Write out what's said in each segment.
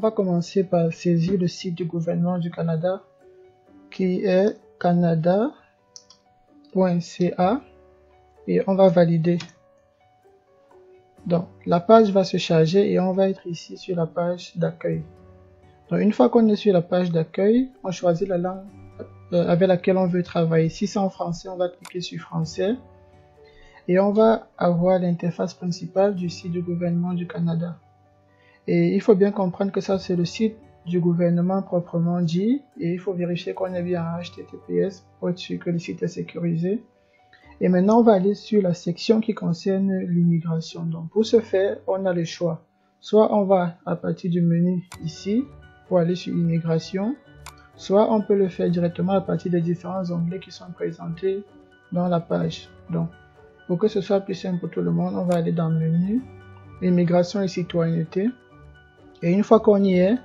va commencer par saisir le site du gouvernement du Canada qui est canada.ca et on va valider. Donc la page va se charger et on va être ici sur la page d'accueil. Donc une fois qu'on est sur la page d'accueil, on choisit la langue avec laquelle on veut travailler. Si c'est en français, on va cliquer sur français et on va avoir l'interface principale du site du gouvernement du Canada. Et il faut bien comprendre que ça c'est le site du gouvernement proprement dit et il faut vérifier qu'on est bien en HTTPS pour être sûr que le site est sécurisé. Et maintenant on va aller sur la section qui concerne l'immigration. Donc pour ce faire, on a le choix. Soit on va à partir du menu ici pour aller sur immigration, soit on peut le faire directement à partir des différents onglets qui sont présentés dans la page. Donc pour que ce soit plus simple pour tout le monde, on va aller dans le menu immigration et citoyenneté. Et une fois qu'on y est,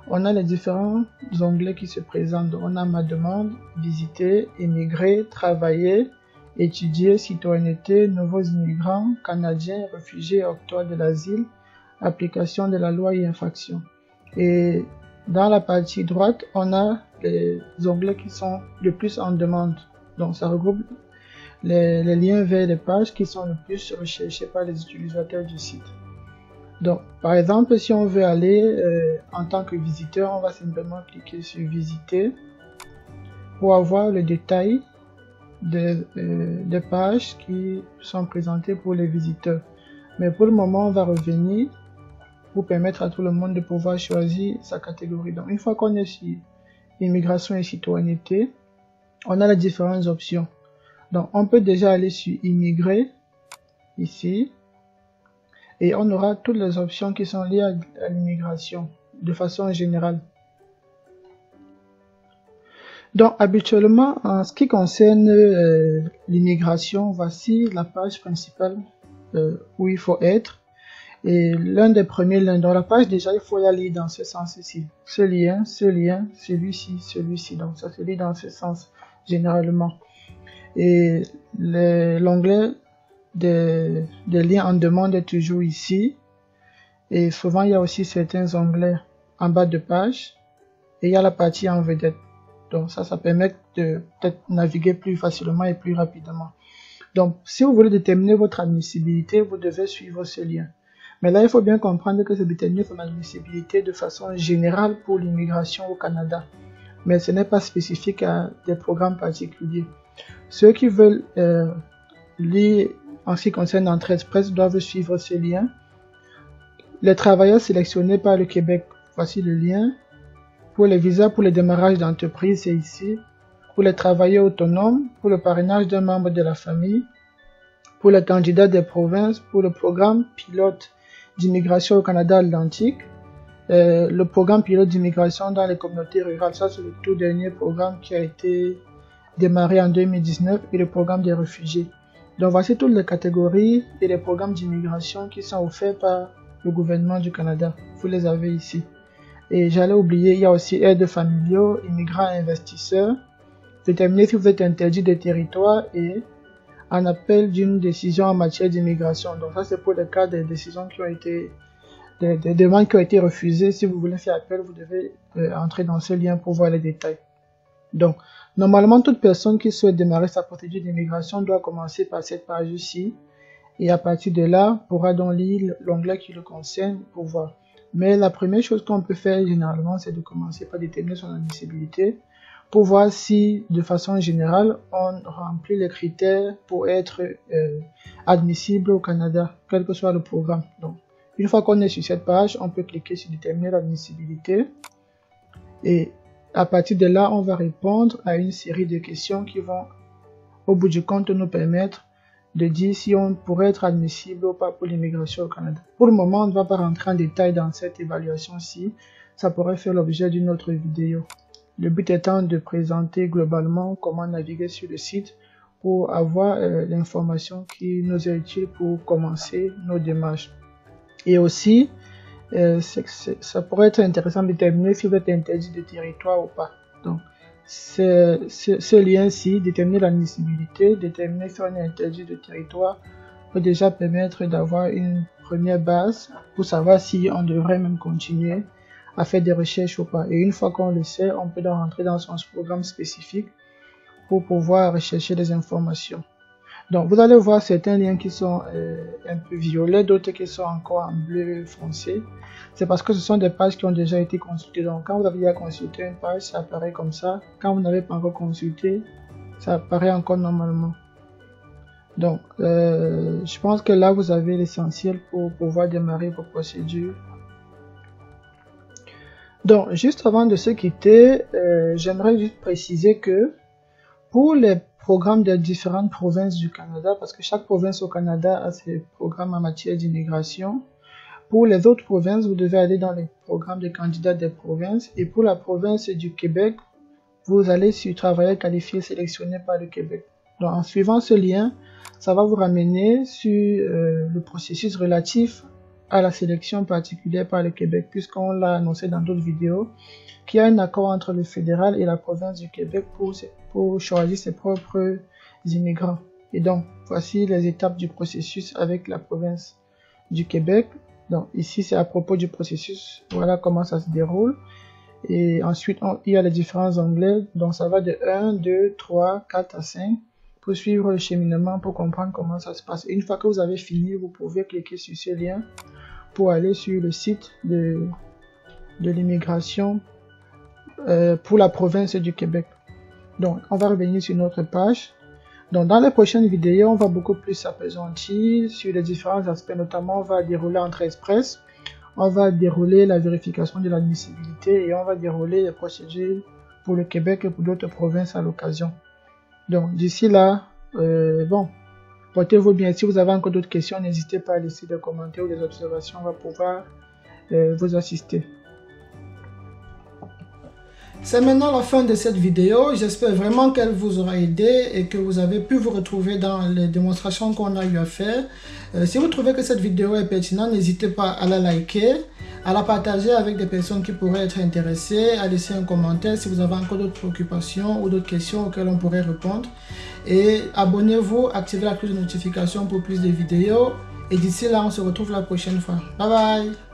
on a les différents onglets qui se présentent. Donc, on a ma demande, visiter, émigrer, travailler, étudier, citoyenneté, nouveaux immigrants, canadiens, réfugiés, octroi de l'asile, application de la loi et infraction. Et dans la partie droite, on a les onglets qui sont le plus en demande. Donc ça regroupe les liens vers les pages qui sont le plus recherchés par les utilisateurs du site. Donc, par exemple, si on veut aller en tant que visiteur, on va simplement cliquer sur visiter pour avoir le détail des pages qui sont présentées pour les visiteurs. Mais pour le moment, on va revenir pour permettre à tout le monde de pouvoir choisir sa catégorie. Donc, une fois qu'on est sur immigration et citoyenneté, on a les différentes options. Donc, on peut déjà aller sur immigrer ici. Et on aura toutes les options qui sont liées à l'immigration de façon générale. Donc habituellement, en ce qui concerne l'immigration, voici la page principale où il faut être. Et l'un des premiers liens dans la page, déjà il faut y aller dans ce sens-ci. Ce lien, celui-ci, celui-ci. Donc ça se lit dans ce sens généralement. Et l'onglet des liens en demande est toujours ici et souvent il y a aussi certains onglets en bas de page et il y a la partie en vedette. Donc ça permet de peut-être naviguer plus facilement et plus rapidement. Donc si vous voulez déterminer votre admissibilité, vous devez suivre ce lien. Mais là il faut bien comprendre que c'est déterminer votre admissibilité de façon générale pour l'immigration au Canada, mais ce n'est pas spécifique à des programmes particuliers. Ceux qui veulent lire en ce qui concerne l'entrée express doivent suivre ce lien. Les travailleurs sélectionnés par le Québec, voici le lien. Pour les visas pour le démarrage d'entreprise, c'est ici. Pour les travailleurs autonomes, pour le parrainage d'un membre de la famille, pour les candidats des provinces, pour le programme pilote d'immigration au Canada Atlantique, le programme pilote d'immigration dans les communautés rurales, ça c'est le tout dernier programme qui a été démarré en 2019 et le programme des réfugiés. Donc voici toutes les catégories et les programmes d'immigration qui sont offerts par le gouvernement du Canada. Vous les avez ici. Et j'allais oublier, il y a aussi aides familiaux, immigrants et investisseurs. Déterminer si vous êtes interdit de territoire et en appel d'une décision en matière d'immigration. Donc ça c'est pour le cas des décisions qui ont été, des demandes qui ont été refusées. Si vous voulez faire appel, vous devez entrer dans ce lien pour voir les détails. Donc, normalement, toute personne qui souhaite démarrer sa procédure d'immigration doit commencer par cette page-ci et à partir de là, pourra donc lire l'onglet qui le concerne pour voir. Mais la première chose qu'on peut faire généralement, c'est de commencer par déterminer son admissibilité pour voir si, de façon générale, on remplit les critères pour être admissible au Canada, quel que soit le programme. Donc, une fois qu'on est sur cette page, on peut cliquer sur déterminer l'admissibilité et à partir de là, on va répondre à une série de questions qui vont, au bout du compte, nous permettre de dire si on pourrait être admissible ou pas pour l'immigration au Canada. Pour le moment, on ne va pas rentrer en détail dans cette évaluation-ci. Ça pourrait faire l'objet d'une autre vidéo. Le but étant de présenter globalement comment naviguer sur le site pour avoir l'information qui nous est utile pour commencer nos démarches. Et aussi, ça pourrait être intéressant de déterminer si vous êtes interdit de territoire ou pas. Donc, ce lien-ci, déterminer l'admissibilité, déterminer si on est interdit de territoire, peut déjà permettre d'avoir une première base pour savoir si on devrait même continuer à faire des recherches ou pas. Et une fois qu'on le sait, on peut donc rentrer dans son programme spécifique pour pouvoir rechercher des informations. Donc, vous allez voir certains liens qui sont un peu violets, d'autres qui sont encore en bleu foncé. C'est parce que ce sont des pages qui ont déjà été consultées. Donc, quand vous avez déjà consulté une page, ça apparaît comme ça. Quand vous n'avez pas encore consulté, ça apparaît encore normalement. Donc, je pense que là, vous avez l'essentiel pour pouvoir démarrer vos procédures. Donc, juste avant de se quitter, j'aimerais juste préciser que pour les programmes des différentes provinces du Canada, parce que chaque province au Canada a ses programmes en matière d'immigration. Pour les autres provinces, vous devez aller dans les programmes de candidats des provinces. Et pour la province du Québec, vous allez sur travailleurs qualifiés sélectionnés par le Québec. Donc, en suivant ce lien, ça va vous ramener sur le processus relatif à la sélection particulière par le Québec, puisqu'on l'a annoncé dans d'autres vidéos, qu'il y a un accord entre le fédéral et la province du Québec pour choisir ses propres immigrants. Et donc, voici les étapes du processus avec la province du Québec. Donc, ici, c'est à propos du processus. Voilà comment ça se déroule. Et ensuite, il y a les différents onglets. Donc, ça va de 1, 2, 3, 4 à 5 pour suivre le cheminement, pour comprendre comment ça se passe. Et une fois que vous avez fini, vous pouvez cliquer sur ce lien pour aller sur le site de l'immigration pour la province du Québec. Donc, on va revenir sur notre page. Donc, dans les prochaines vidéos, on va beaucoup plus s'appesantir sur les différents aspects. Notamment, on va dérouler Entrée Express, on va dérouler la vérification de l'admissibilité et on va dérouler les procédures pour le Québec et pour d'autres provinces à l'occasion. Donc, d'ici là, bon, portez-vous bien. Si vous avez encore d'autres questions, n'hésitez pas à laisser des commentaires ou des observations. On va pouvoir vous assister. C'est maintenant la fin de cette vidéo. J'espère vraiment qu'elle vous aura aidé et que vous avez pu vous retrouver dans les démonstrations qu'on a eu à faire. Si vous trouvez que cette vidéo est pertinente, n'hésitez pas à la liker, à la partager avec des personnes qui pourraient être intéressées, à laisser un commentaire si vous avez encore d'autres préoccupations ou d'autres questions auxquelles on pourrait répondre. Et abonnez-vous, activez la cloche de notification pour plus de vidéos. Et d'ici là, on se retrouve la prochaine fois. Bye bye!